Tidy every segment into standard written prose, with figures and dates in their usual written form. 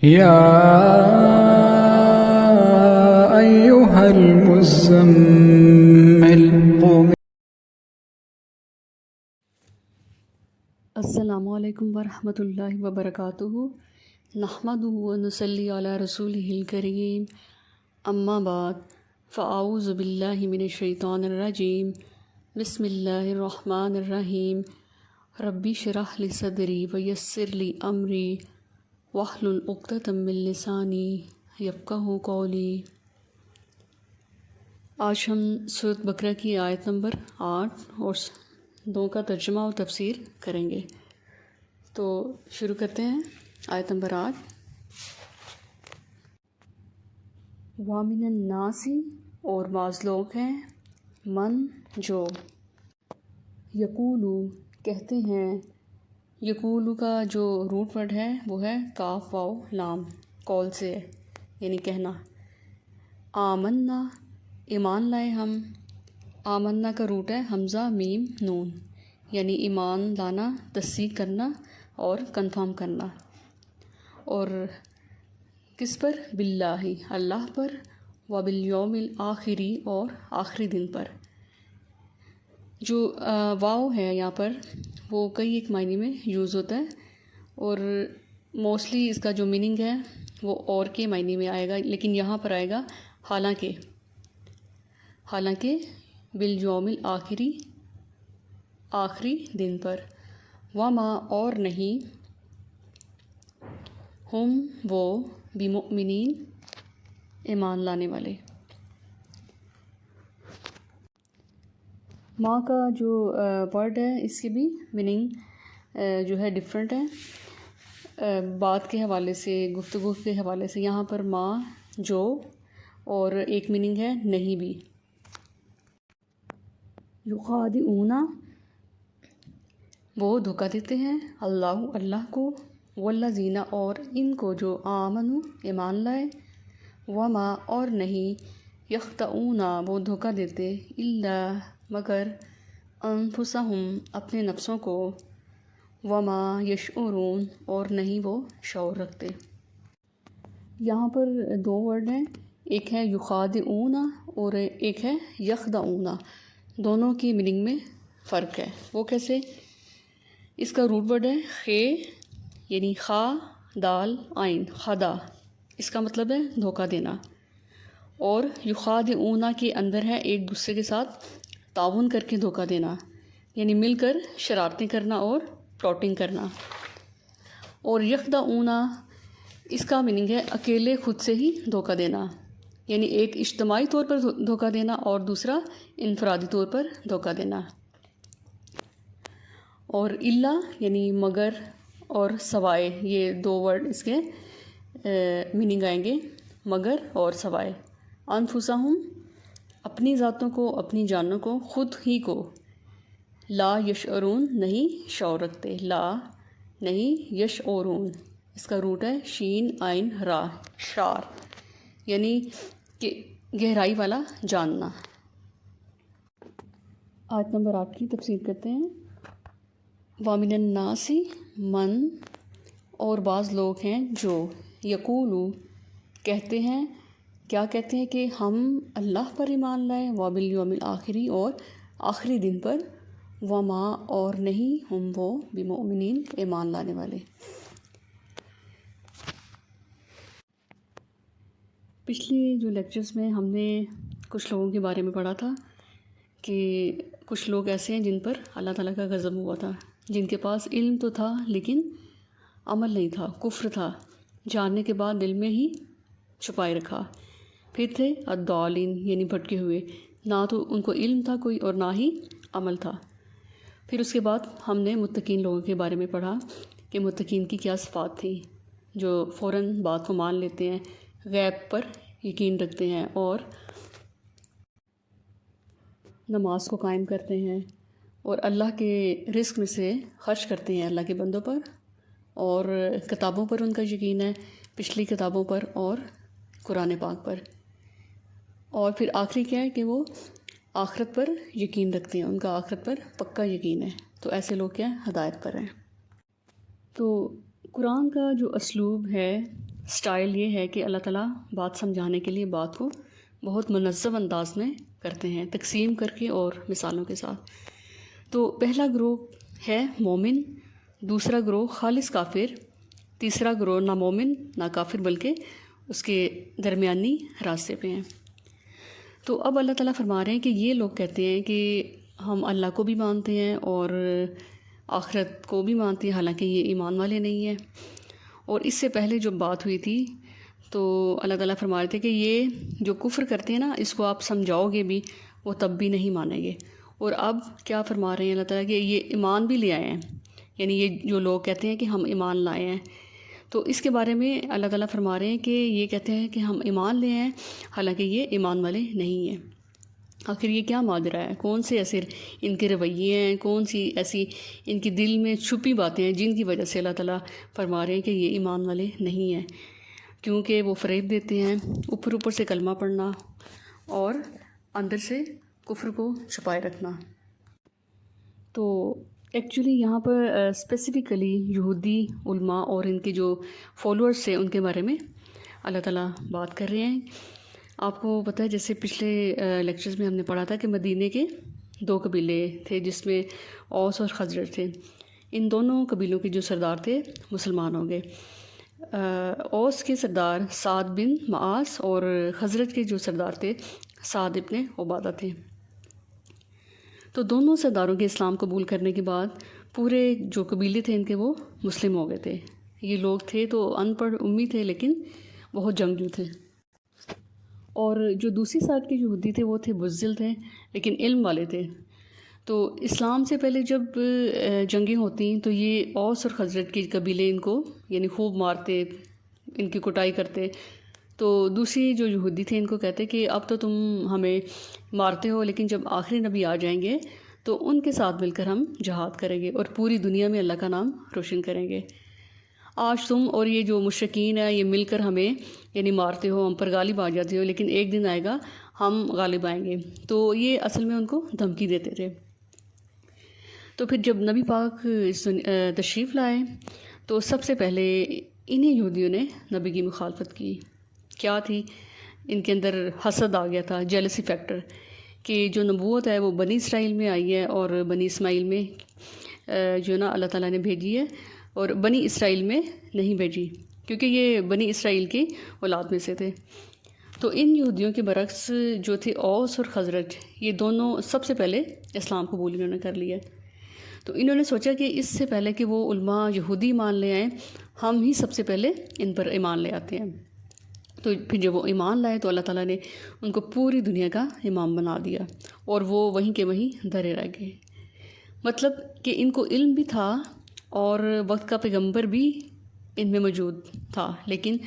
يا أيها المزمل قم. السلام علیکم ورحمۃ اللہ وبرکاتہ. نحمدہ ونصلی علی رسولہ الکریم. اما بعد فاعوذ باللہ من الشیطان الرجیم. بسم اللہ الرحمن الرحیم. ربی اشرح لی صدری ویسر لی امری واحلل عقدۃ من لسانی یفقہوا قولی. آج ہم سورۃ بقرہ کی آیت نمبر 8 اور 2 کا ترجمہ اور تفسیر کریں گے. تو شروع کرتے ہیں. آیت نمبر 8. وَمِنَ النَّاسِ اور بعض لوگ ہیں، من جو، یقولو کہتے ہیں. یقولو کا جو روٹ ورڈ ہے وہ ہے کاف واو لام، قول سے ہے یعنی کہنا. آمنا ایمان لائے ہم. آمنا کا روٹ ہے حمزہ میم نون، یعنی ایمان لانا، تصدیق کرنا اور کنفرم کرنا. اور کس پر؟ باللہ اللہ پر، وبالیوم الآخری اور آخری دن پر. جو واو ہے یہاں پر وہ کئی ایک معنی میں یوز ہوتا ہے، اور موسٹلی اس کا جو میننگ ہے وہ اور کے معنی میں آئے گا، لیکن یہاں پر آئے گا حالانکہ بالیوم الآخری آخری دن پر. وما اور نہیں، ہم وہ، بمؤمنین ایمان لانے والے. ماں کا جو ورڈ ہے اس کی بھی میننگ جو ہے ڈفرینٹ ہے بات کے حوالے سے، گفتگو کے حوالے سے. یہاں پر ماں جو، اور ایک میننگ ہے نہیں بھی. یخادعون وہ دھوکہ دیتے ہیں، اللہ کو، والذین اور ان کو جو آمنوا ایمان لائے. وما اور نہیں، یخدعون وہ دھوکہ دیتے، الا مگر، انفسہم اپنے نفسوں کو، وما یشعرون اور نہیں وہ شعور رکھتے. یہاں پر 2 ورڈ ہیں، ایک ہے یخادعون اور ایک ہے یخدعون. دونوں کی میننگ میں فرق ہے. وہ کیسے؟ اس کا روٹ ورڈ ہے خے، یعنی خا دال عین، خدا. اس کا مطلب ہے دھوکہ دینا. اور یخادعون کے اندر ہے ایک دوسرے کے ساتھ تعاون کر کے دھوکہ دینا، یعنی مل کر شرارتیں کرنا اور پلاٹنگ کرنا. اور یخدعون اس کا میننگ ہے اکیلے خود سے ہی دھوکہ دینا، یعنی ایک اجتماعی طور پر دھوکہ دینا اور دوسرا انفرادی طور پر دھوکہ دینا. اور الا یعنی مگر اور سوائے، یہ 2 ورڈ اس کے میننگ آئیں گے، مگر اور سوائے. انفسہم اپنی ذاتوں کو، اپنی جانوں کو، خود ہی کو. لا یشعرون نہیں شعور رکھتے، لا نہیں، یشعرون اس کا روٹ ہے شین عین را، شعر یعنی کہ گہرائی والا جاننا. آیت نمبر 8 کی تفسیر کرتے ہیں. وَمِنَ النَّاسِ من اور بعض لوگ ہیں جو، یقولو کہتے ہیں. کیا کہتے ہیں؟ کہ ہم اللہ پر ایمان لائے، وبالیوم الآخری اور آخری دن پر. وما اور نہیں، ہم وہ، بمؤمنین ایمان لانے والے. پچھلے جو لیکچرز میں ہم نے کچھ لوگوں کے بارے میں پڑھا تھا کہ کچھ لوگ ایسے ہیں جن پر اللہ تعالیٰ کا غضب ہوا تھا، جن کے پاس علم تو تھا لیکن عمل نہیں تھا، کفر تھا، جاننے کے بعد دل میں ہی چھپائے رکھا. پھر تھے الضالین یعنی بھٹکے ہوئے، نہ تو ان کو علم تھا کوئی اور نہ ہی عمل تھا. پھر اس کے بعد ہم نے متقین لوگوں کے بارے میں پڑھا کہ متقین کی کیا صفات تھیں، جو فوراً بات کو مان لیتے ہیں، غیب پر یقین رکھتے ہیں اور نماز کو قائم کرتے ہیں، اور اللہ کے رزق میں سے خرچ کرتے ہیں اللہ کے بندوں پر، اور کتابوں پر ان کا یقین ہے، پچھلی کتابوں پر اور قرآن پاک پر. اور پھر آخری کیا ہے کہ وہ آخرت پر یقین رکھتے ہیں، ان کا آخرت پر پکا یقین ہے. تو ایسے لوگ کیا ہدایت پر ہیں. تو قرآن کا جو اسلوب ہے سٹائل یہ ہے کہ اللہ تعالیٰ بات سمجھانے کے لیے بات کو بہت منظم انداز میں کرتے ہیں، تقسیم کر کے اور مثالوں کے ساتھ۔ تو پہلا گروہ ہے مومن، دوسرا گروہ خالص کافر، تیسرا گروہ نہ مومن نہ کافر بلکہ اس کے درمیانی راستے پہ ہیں۔ تو اب اللہ تعالیٰ فرما رہے ہیں کہ یہ لوگ کہتے ہیں کہ ہم اللہ کو بھی مانتے ہیں اور آخرت کو بھی مانتے ہیں، حالانکہ یہ ایمان والے نہیں ہیں۔ اور اس سے پہلے جو بات ہوئی تھی تو اللہ تعالیٰ فرما رہے تھے کہ یہ جو کفر کرتے ہیں نا، اس کو آپ سمجھاؤ گے بھی وہ تب بھی نہیں مانیں گے۔ اور اب کیا فرما رہے ہیں اللہ تعالیٰ کہ یہ ایمان بھی لے آئے ہیں، یعنی یہ جو لوگ کہتے ہیں کہ ہم ایمان لائے ہیں، تو اس کے بارے میں اللہ تعالیٰ فرما رہے ہیں کہ یہ کہتے ہیں کہ ہم ایمان لے ہیں، حالانکہ یہ ایمان والے نہیں ہیں۔ آخر یہ کیا ماجرا ہے؟ کون سے ایسے ان کے رویے ہیں، کون سی ایسی ان کی دل میں چھپی باتیں ہیں جن کی وجہ سے اللہ تعالیٰ فرما رہے ہیں کہ یہ ایمان والے نہیں ہیں؟ کیونکہ وہ فریب دیتے ہیں، اوپر سے کلمہ پڑھنا اور اندر سے کفر کو چھپائے رکھنا۔ تو ایکچولی یہاں پر اسپیسیفکلی یہودی علماء اور ان کے جو فالوورز تھے ان کے بارے میں اللہ تعالیٰ بات کر رہے ہیں۔ آپ کو پتہ ہے جیسے پچھلے لیکچرز میں ہم نے پڑھا تھا کہ مدینے کے 2 قبیلے تھے جس میں اوس اور خزرج تھے۔ ان دونوں قبیلوں کے جو سردار تھے مسلمان ہو گئے۔ اوس کے سردار سعد بن معاذ اور خزرج کے جو سردار تھے سعد ابن عبادہ تھے۔ تو دونوں سرداروں کے اسلام قبول کرنے کے بعد پورے جو قبیلے تھے ان کے وہ مسلم ہو گئے تھے۔ یہ لوگ تھے تو ان پڑھ امی تھے لیکن بہت جنگجو تھے۔ اور جو دوسری سائڈ کے یہودی تھے وہ تھے بزدل تھے لیکن علم والے تھے۔ تو اسلام سے پہلے جب جنگیں ہوتی تو یہ اوس اور خزرج کے قبیلے ان کو یعنی خوب مارتے، ان کی کٹائی کرتے۔ تو دوسری جو یہودی تھے ان کو کہتے کہ اب تو تم ہمیں مارتے ہو لیکن جب آخری نبی آ جائیں گے تو ان کے ساتھ مل کر ہم جہاد کریں گے اور پوری دنیا میں اللہ کا نام روشن کریں گے۔ آج تم اور یہ جو مشرکین ہیں یہ مل کر ہمیں یعنی مارتے ہو، ہم پر غالب آ جاتے ہو، لیکن ایک دن آئے گا ہم غالب آئیں گے۔ تو یہ اصل میں ان کو دھمکی دیتے تھے۔ تو پھر جب نبی پاک تشریف لائے تو سب سے پہلے انہی یہودیوں نے نبی کی مخالفت کی۔ کیا تھی؟ ان کے اندر حسد آ گیا تھا، جیلسی فیکٹر، کہ جو نبوت ہے وہ بنی اسرائیل میں آئی ہے اور بنی اسماعیل میں جو نا اللہ تعالیٰ نے بھیجی ہے اور بنی اسرائیل میں نہیں بھیجی، کیونکہ یہ بنی اسرائیل کی اولاد میں سے تھے۔ تو ان یہودیوں کے برعکس جو تھے اوس اور خزرج، یہ دونوں سب سے پہلے اسلام قبول انہوں نے کر لیا۔ تو انہوں نے سوچا کہ اس سے پہلے کہ وہ علماء یہودی ایمان لے آئیں، ہم ہی سب سے پہلے ان پر ایمان لے آتے ہیں۔ تو پھر جب وہ ایمان لائے تو اللہ تعالیٰ نے ان کو پوری دنیا کا امام بنا دیا اور وہ وہیں کے وہیں دھرے رہ گئے۔ مطلب کہ ان کو علم بھی تھا اور وقت کا پیغمبر بھی ان میں موجود تھا، لیکن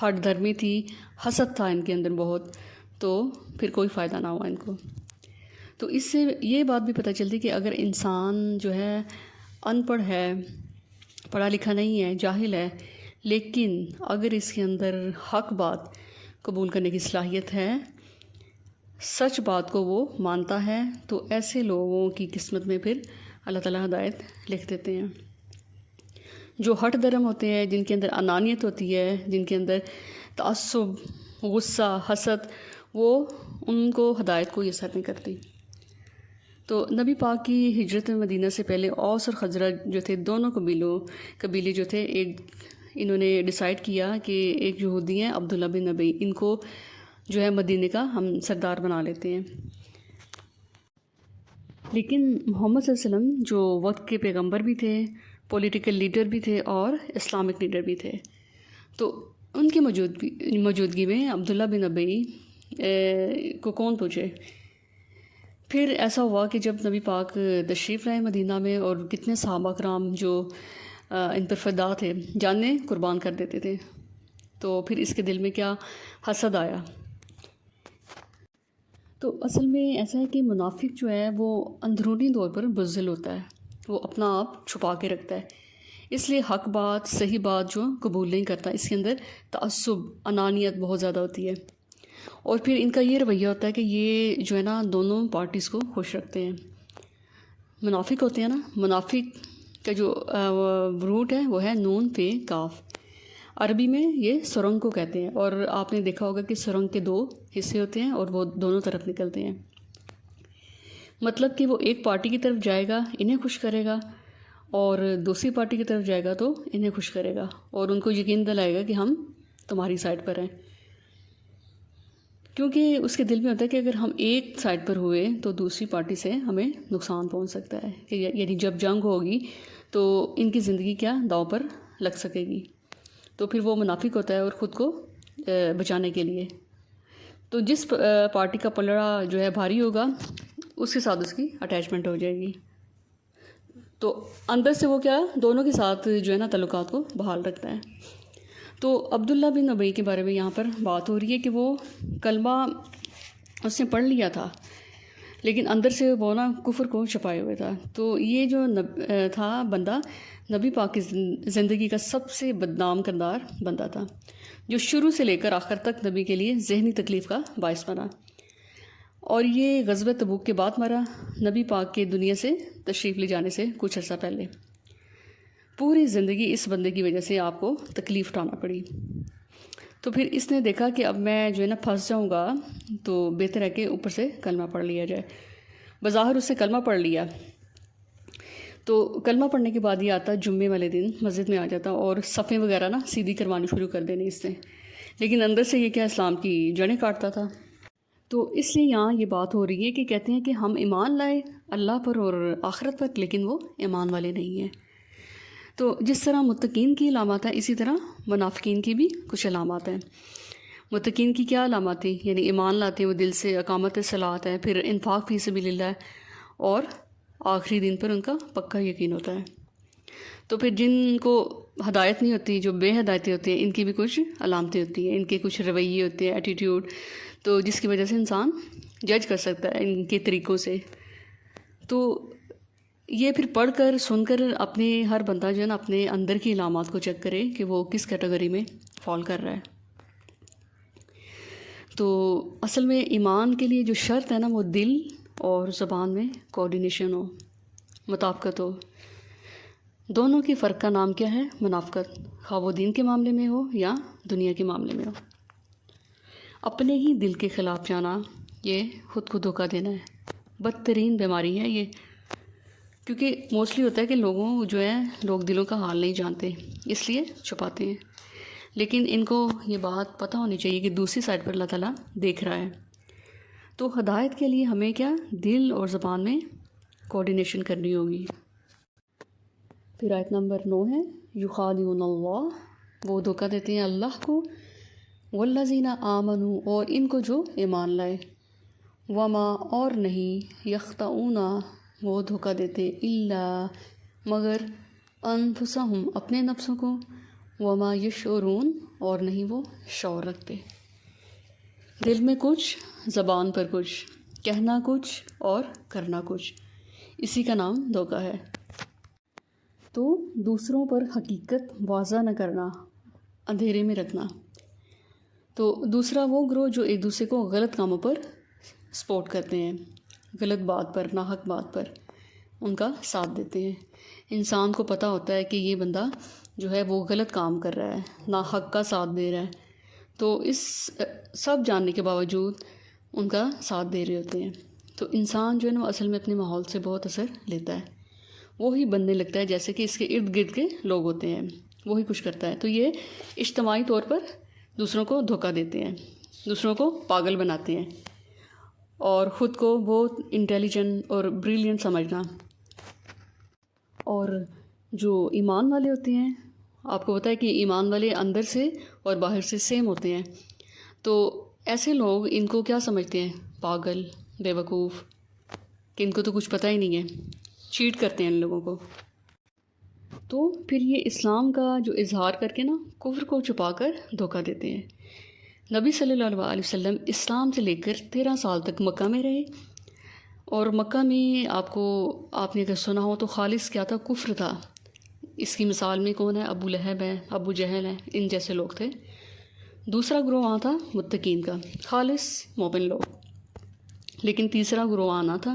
ہٹ دھرمی تھی، حسد تھا ان کے اندر بہت، تو پھر کوئی فائدہ نہ ہوا ان کو۔ تو اس سے یہ بات بھی پتہ چلتی کہ اگر انسان جو ہے ان پڑھ ہے، پڑھا لکھا نہیں ہے، جاہل ہے، لیکن اگر اس کے اندر حق بات قبول کرنے کی صلاحیت ہے، سچ بات کو وہ مانتا ہے، تو ایسے لوگوں کی قسمت میں پھر اللہ تعالیٰ ہدایت لکھ دیتے ہیں۔ جو ہٹ درم ہوتے ہیں، جن کے اندر انانیت ہوتی ہے، جن کے اندر تعصب، غصہ، حسد، وہ ان کو ہدایت کو یسر نہیں کرتی۔ تو نبی پاک کی ہجرت مدینہ سے پہلے اوس اور خزرج جو تھے، دونوں قبیلے جو تھے، انہوں نے ڈیسائیڈ کیا کہ ایک یہودی ہیں عبداللہ بن ابی، ان کو جو ہے مدینے کا ہم سردار بنا لیتے ہیں۔ لیکن محمد صلی اللہ علیہ وسلم جو وقت کے پیغمبر بھی تھے، پولیٹیکل لیڈر بھی تھے اور اسلامک لیڈر بھی تھے، تو ان کی موجودگی میں عبداللہ بن ابی کو کون پوچھے؟ پھر ایسا ہوا کہ جب نبی پاک تشریف لائے مدینہ میں اور کتنے صحابہ کرام جو ان پر فدا تھے، جانیں قربان کر دیتے تھے، تو پھر اس کے دل میں کیا حسد آیا۔ تو اصل میں ایسا ہے کہ منافق جو ہے وہ اندرونی طور پر بزدل ہوتا ہے، وہ اپنا آپ چھپا کے رکھتا ہے، اس لیے حق بات، صحیح بات جو قبول نہیں کرتا، اس کے اندر تعصب، انانیت بہت زیادہ ہوتی ہے۔ اور پھر ان کا یہ رویہ ہوتا ہے کہ یہ جو ہے نا دونوں پارٹیز کو خوش رکھتے ہیں۔ منافق ہوتے ہیں نا، منافق کا جو روٹ ہے وہ ہے نون پہ کاف۔ عربی میں یہ سرنگ کو کہتے ہیں، اور آپ نے دیکھا ہوگا کہ سرنگ کے 2 حصے ہوتے ہیں اور وہ دونوں طرف نکلتے ہیں، مطلب کہ وہ ایک پارٹی کی طرف جائے گا انہیں خوش کرے گا، اور دوسری پارٹی کی طرف جائے گا تو انہیں خوش کرے گا، اور ان کو یقین دلائے گا کہ ہم تمہاری سائڈ پر ہیں، کیونکہ اس کے دل میں ہوتا ہے کہ اگر ہم ایک سائڈ پر ہوئے تو دوسری پارٹی سے ہمیں نقصان پہنچ سکتا ہے، کہ یعنی جب جنگ ہوگی تو ان کی زندگی کیا داؤ پر لگ سکے گی، تو پھر وہ منافق ہوتا ہے اور خود کو بچانے کے لیے، تو جس پارٹی کا پلڑا جو ہے بھاری ہوگا اس کے ساتھ اس کی اٹیچمنٹ ہو جائے گی، تو اندر سے وہ کیا دونوں کے ساتھ جو ہے نا تعلقات کو بحال رکھتا ہے۔ تو عبداللہ بن ابی کے بارے میں یہاں پر بات ہو رہی ہے کہ وہ کلمہ اس نے پڑھ لیا تھا، لیکن اندر سے وہ نا کفر کو چھپائے ہوئے تھا، تو یہ جو تھا بندہ نبی پاک کی زندگی کا سب سے بدنام کردار بندہ تھا، جو شروع سے لے کر آخر تک نبی کے لیے ذہنی تکلیف کا باعث بنا، اور یہ غزوہ تبوک کے بعد مرا، نبی پاک کے دنیا سے تشریف لے جانے سے کچھ عرصہ پہلے۔ پوری زندگی اس بندے کی وجہ سے آپ کو تکلیف اٹھانا پڑی، تو پھر اس نے دیکھا کہ اب میں جو ہے نا پھنس جاؤں گا، تو بہتر ہے کہ اوپر سے کلمہ پڑھ لیا جائے۔ بظاہر اس سے کلمہ پڑھ لیا، تو کلمہ پڑھنے کے بعد یہ آتا جمعے والے دن مسجد میں آ جاتا اور صفیں وغیرہ نا سیدھی کروانی شروع کر دینی اس نے، لیکن اندر سے یہ کیا اسلام کی جڑیں کاٹتا تھا۔ تو اس لیے یہاں یہ بات ہو رہی ہے کہ کہتے ہیں کہ ہم ایمان لائے اللہ پر اور آخرت پر، لیکن وہ ایمان والے نہیں ہیں۔ تو جس طرح متقین کی علامات ہیں، اسی طرح منافقین کی بھی کچھ علامات ہیں۔ متقین کی کیا علامات ہیں؟ یعنی ایمان لاتے ہیں وہ دل سے، اقامت صلاۃ ہے، پھر انفاق فی سبیل اللہ ہے، اور آخری دن پر ان کا پکا یقین ہوتا ہے۔ تو پھر جن کو ہدایت نہیں ہوتی، جو بے ہدایتیں ہوتی ہیں، ان کی بھی کچھ علامتیں ہوتی ہیں، ان کے کچھ رویے ہوتے ہیں، ایٹیٹیوڈ، تو جس کی وجہ سے انسان جج کر سکتا ہے ان کے طریقوں سے۔ تو یہ پھر پڑھ کر سن کر اپنے ہر بندہ جو ہے نا اپنے اندر کی علامات کو چیک کرے کہ وہ کس کیٹیگری میں فال کر رہا ہے۔ تو اصل میں ایمان کے لیے جو شرط ہے نا وہ دل اور زبان میں کوآرڈینیشن ہو، مطابقت ہو۔ دونوں کی فرق کا نام کیا ہے؟ منافقت، خواہ وہ دین کے معاملے میں ہو یا دنیا کے معاملے میں ہو۔ اپنے ہی دل کے خلاف جانا یہ خود کو دھوکہ دینا ہے، بدترین بیماری ہے یہ، کیونکہ موسٹلی ہوتا ہے کہ لوگ دلوں کا حال نہیں جانتے، اس لیے چھپاتے ہیں، لیکن ان کو یہ بات پتہ ہونی چاہیے کہ دوسری سائڈ پر اللہ تعالیٰ دیکھ رہا ہے۔ تو ہدایت کے لیے ہمیں کیا دل اور زبان میں کوآرڈینیشن کرنی ہوگی۔ پھر آیت نمبر 9 ہے یخادعون اللہ، وہ دھوکہ دیتے ہیں اللہ کو، والذین آمنوا، اور ان کو جو ایمان لائے، وما، اور نہیں، یخدعون، وہ دھوکہ دیتے، الا، مگر، انفسہم، اپنے نفسوں کو، وما یشعرون، اور نہیں وہ شعور رکھتے۔ دل میں کچھ، زبان پر کچھ، کہنا کچھ اور کرنا کچھ، اسی کا نام دھوکہ ہے۔ تو دوسروں پر حقیقت واضح نہ کرنا، اندھیرے میں رکھنا۔ تو دوسرا وہ گروہ جو ایک دوسرے کو غلط کاموں پر سپورٹ کرتے ہیں، غلط بات پر، ناحق بات پر ان کا ساتھ دیتے ہیں۔ انسان کو پتہ ہوتا ہے کہ یہ بندہ جو ہے وہ غلط کام کر رہا ہے، ناحق کا ساتھ دے رہا ہے، تو اس سب جاننے کے باوجود ان کا ساتھ دے رہے ہوتے ہیں۔ تو انسان جو ہے نا اصل میں اپنے ماحول سے بہت اثر لیتا ہے، وہی بننے لگتا ہے جیسے کہ اس کے ارد گرد کے لوگ ہوتے ہیں، وہی کچھ کرتا ہے۔ تو یہ اجتماعی طور پر دوسروں کو دھوکہ دیتے ہیں، دوسروں کو پاگل بناتے ہیں، اور خود کو بہت انٹیلیجنٹ اور بریلینٹ سمجھنا۔ اور جو ایمان والے ہوتے ہیں، آپ کو پتہ ہے کہ ایمان والے اندر سے اور باہر سے سیم ہوتے ہیں، تو ایسے لوگ ان کو کیا سمجھتے ہیں؟ پاگل، بے وقوف، کہ ان کو تو کچھ پتہ ہی نہیں ہے، چیٹ کرتے ہیں ان لوگوں کو۔ تو پھر یہ اسلام کا جو اظہار کر کے نا کفر کو چھپا کر دھوکہ دیتے ہیں۔ نبی صلی اللہ علیہ وسلم اسلام سے لے کر 13 سال تک مکہ میں رہے، اور مکہ میں آپ نے اگر سنا ہو تو خالص کیا تھا؟ کفر تھا۔ اس کی مثال میں کون ہے؟ ابو لہب ہے، ابو جہل ہے، ان جیسے لوگ تھے۔ دوسرا گروہ وہاں تھا متقین کا، خالص مومن لوگ، لیکن تیسرا گروہ آنا تھا۔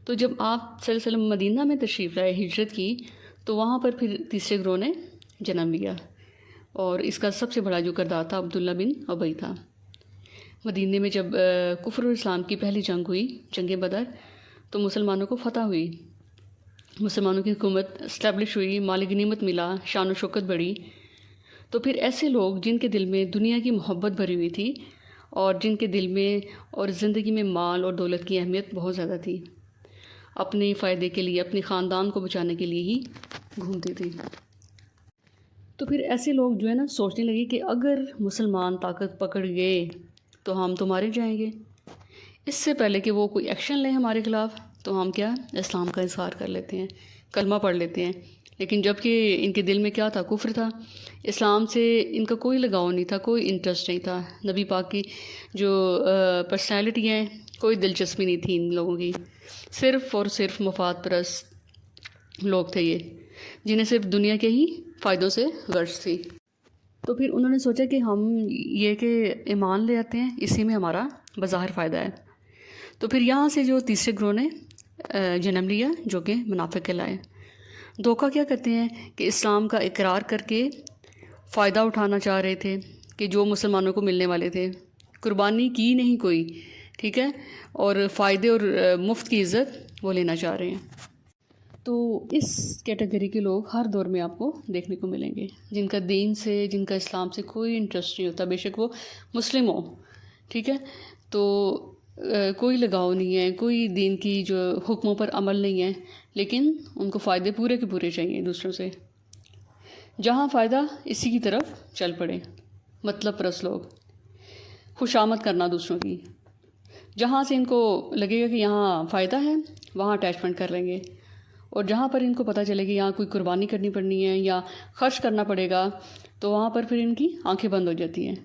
تو جب آپ صلی اللہ علیہ وسلم مدینہ میں تشریف لائے، ہجرت کی، تو وہاں پر پھر تیسرے گروہ نے جنم لیا، اور اس کا سب سے بڑا جو کردار تھا عبداللہ بن ابی تھا۔ مدینے میں جب کفر اور اسلام کی پہلی جنگ ہوئی، جنگ بدر، تو مسلمانوں کو فتح ہوئی، مسلمانوں کی حکومت اسٹیبلش ہوئی، مال غنیمت ملا، شان و شوکت بڑھی۔ تو پھر ایسے لوگ جن کے دل میں دنیا کی محبت بھری ہوئی تھی اور جن کے دل میں اور زندگی میں مال اور دولت کی اہمیت بہت زیادہ تھی، اپنے فائدے کے لیے، اپنے خاندان کو بچانے کے لیے ہی گھومتی تھی۔ تو پھر ایسے لوگ جو ہے نا سوچنے لگے کہ اگر مسلمان طاقت پکڑ گئے تو ہم تو مارے جائیں گے، اس سے پہلے کہ وہ کوئی ایکشن لیں ہمارے خلاف تو ہم کیا اسلام کا اظہار کر لیتے ہیں، کلمہ پڑھ لیتے ہیں۔ لیکن جب کہ ان کے دل میں کیا تھا؟ کفر تھا، اسلام سے ان کا کوئی لگاؤ نہیں تھا، کوئی انٹرسٹ نہیں تھا، نبی پاک کی جو پرسنالٹی ہیں کوئی دلچسپی نہیں تھی ان لوگوں کی، صرف اور صرف مفاد پرست لوگ تھے یہ، جنہیں صرف دنیا کے ہی فائدوں سے غرض تھی۔ تو پھر انہوں نے سوچا کہ ہم یہ کہ ایمان لے آتے ہیں، اسی میں ہمارا بظاہر فائدہ ہے۔ تو پھر یہاں سے جو تیسرے گروہ نے جنم لیا، جو کہ منافق کہلائے۔ دھوکہ کیا کرتے ہیں کہ اسلام کا اقرار کر کے فائدہ اٹھانا چاہ رہے تھے کہ جو مسلمانوں کو ملنے والے تھے، قربانی کی نہیں کوئی، ٹھیک ہے، اور فائدے اور مفت کی عزت وہ لینا چاہ رہے ہیں۔ تو اس کیٹیگری کے لوگ ہر دور میں آپ کو دیکھنے کو ملیں گے، جن کا دین سے، جن کا اسلام سے کوئی انٹرسٹ نہیں ہوتا، بے شک وہ مسلم ہو، ٹھیک ہے، تو کوئی لگاؤ نہیں ہے، کوئی دین کی جو حکموں پر عمل نہیں ہے، لیکن ان کو فائدے پورے کے پورے چاہیے دوسروں سے، جہاں فائدہ اسی کی طرف چل پڑے۔ مطلب پرست لوگ، خوشامد کرنا دوسروں کی، جہاں سے ان کو لگے گا کہ یہاں فائدہ ہے وہاں اٹیچمنٹ کر لیں گے، اور جہاں پر ان کو پتہ چلے گا یہاں کوئی قربانی کرنی پڑنی ہے یا خرچ کرنا پڑے گا تو وہاں پر پھر ان کی آنکھیں بند ہو جاتی ہیں۔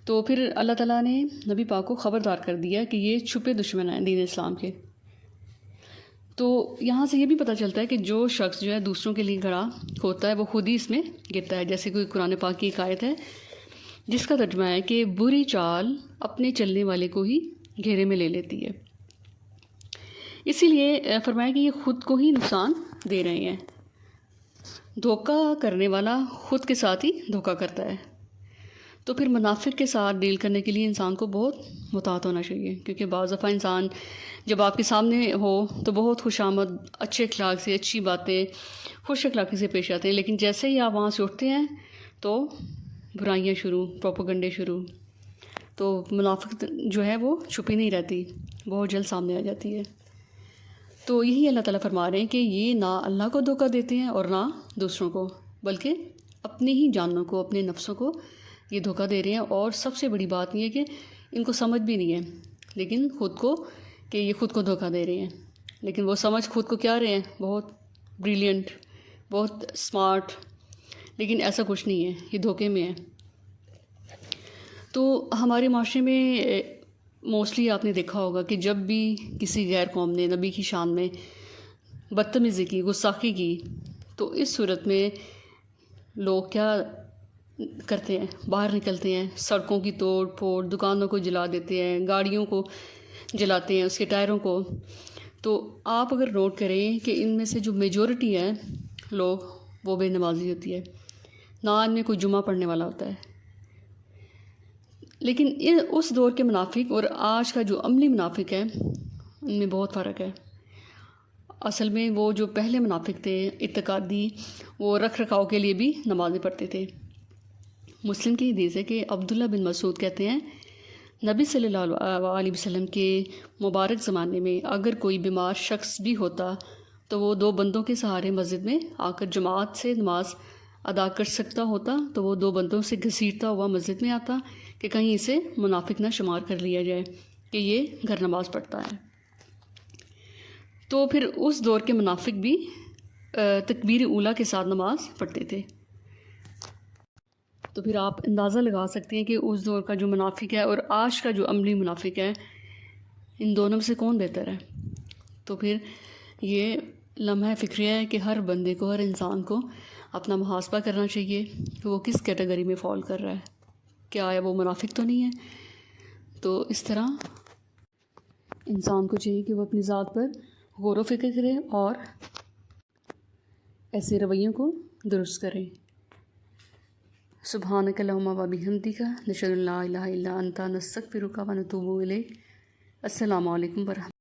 تو پھر اللہ تعالیٰ نے نبی پاک کو خبردار کر دیا کہ یہ چھپے دشمن ہیں دین اسلام کے۔ تو یہاں سے یہ بھی پتہ چلتا ہے کہ جو شخص جو ہے دوسروں کے لیے کھڑا ہوتا ہے وہ خود ہی اس میں گرتا ہے، جیسے کوئی قرآن پاک کی ایک آیت ہے جس کا ترجمہ ہے کہ بری چال اپنے چلنے والے کو ہی گھیرے میں لے لیتی ہے۔ اسی لیے فرمایا کہ یہ خود کو ہی نقصان دے رہے ہیں۔ دھوکہ کرنے والا خود کے ساتھ ہی دھوکہ کرتا ہے۔ تو پھر منافق کے ساتھ ڈیل کرنے کے لیے انسان کو بہت محتاط ہونا چاہیے، کیونکہ بعض دفعہ انسان جب آپ کے سامنے ہو تو بہت خوش آمد، اچھے اخلاق سے، اچھی باتیں، خوش اخلاقی سے پیش آتے ہیں، لیکن جیسے ہی آپ وہاں سے اٹھتے ہیں تو برائیاں شروع، پروپیگنڈے شروع۔ تو منافق جو ہے وہ چھپی نہیں رہتی، بہت جلد سامنے آ جاتی ہے۔ تو یہی اللہ تعالیٰ فرما رہے ہیں کہ یہ نہ اللہ کو دھوکہ دیتے ہیں اور نہ دوسروں کو، بلکہ اپنی ہی جانوں کو، اپنے نفسوں کو یہ دھوکہ دے رہے ہیں۔ اور سب سے بڑی بات یہ ہے کہ ان کو سمجھ بھی نہیں ہے، لیکن خود کو کہ یہ خود کو دھوکہ دے رہے ہیں، لیکن وہ سمجھ خود کو کیا رہے ہیں؟ بہت بریلینٹ، بہت اسمارٹ، لیکن ایسا کچھ نہیں ہے، یہ دھوکے میں ہے۔ تو ہمارے معاشرے میں موسٹلی آپ نے دیکھا ہوگا کہ جب بھی کسی غیر قوم نے نبی کی شان میں بدتمیزی کی، گستاخی کی، تو اس صورت میں لوگ کیا کرتے ہیں؟ باہر نکلتے ہیں، سڑکوں کی توڑ پھوڑ، دکانوں کو جلا دیتے ہیں، گاڑیوں کو جلاتے ہیں، اس کے ٹائروں کو۔ تو آپ اگر نوٹ کریں کہ ان میں سے جو میجورٹی ہے لوگ، وہ بے نمازی ہوتی ہے، نہ ان میں کوئی جمعہ پڑھنے والا ہوتا ہے۔ لیکن اس دور کے منافق اور آج کا جو عملی منافق ہے ان میں بہت فرق ہے۔ اصل میں وہ جو پہلے منافق تھے اعتقادی، وہ رکھ رکھاؤ کے لیے بھی نمازیں پڑھتے تھے۔ مسلم کی حدیث ہے کہ عبداللہ بن مسعود کہتے ہیں نبی صلی اللہ علیہ وسلم کے مبارک زمانے میں اگر کوئی بیمار شخص بھی ہوتا تو وہ 2 بندوں کے سہارے مسجد میں آ کر جماعت سے نماز ادا کر سکتا ہوتا، تو وہ 2 بندوں سے گھسیٹتا ہوا مسجد میں آتا کہ کہیں اسے منافق نہ شمار کر لیا جائے کہ یہ گھر نماز پڑھتا ہے۔ تو پھر اس دور کے منافق بھی تکبیر اولیٰ کے ساتھ نماز پڑھتے تھے۔ تو پھر آپ اندازہ لگا سکتے ہیں کہ اس دور کا جو منافق ہے اور آج کا جو عملی منافق ہے، ان دونوں میں سے کون بہتر ہے؟ تو پھر یہ لمحہ فکریہ ہے کہ ہر بندے کو، ہر انسان کو اپنا محاسبہ کرنا چاہیے کہ وہ کس کیٹیگری میں فال کر رہا ہے، کیا آیا وہ منافق تو نہیں ہے۔ تو اس طرح انسان کو چاہیے کہ وہ اپنی ذات پر غور و فکر کرے اور ایسے رویوں کو درست کرے۔ سبحانک اللہم و بحمدک نشہد ان لا الہ الا انت نستغفرک و نتوب الیک۔ السلام علیکم ورحمۃ اللہ۔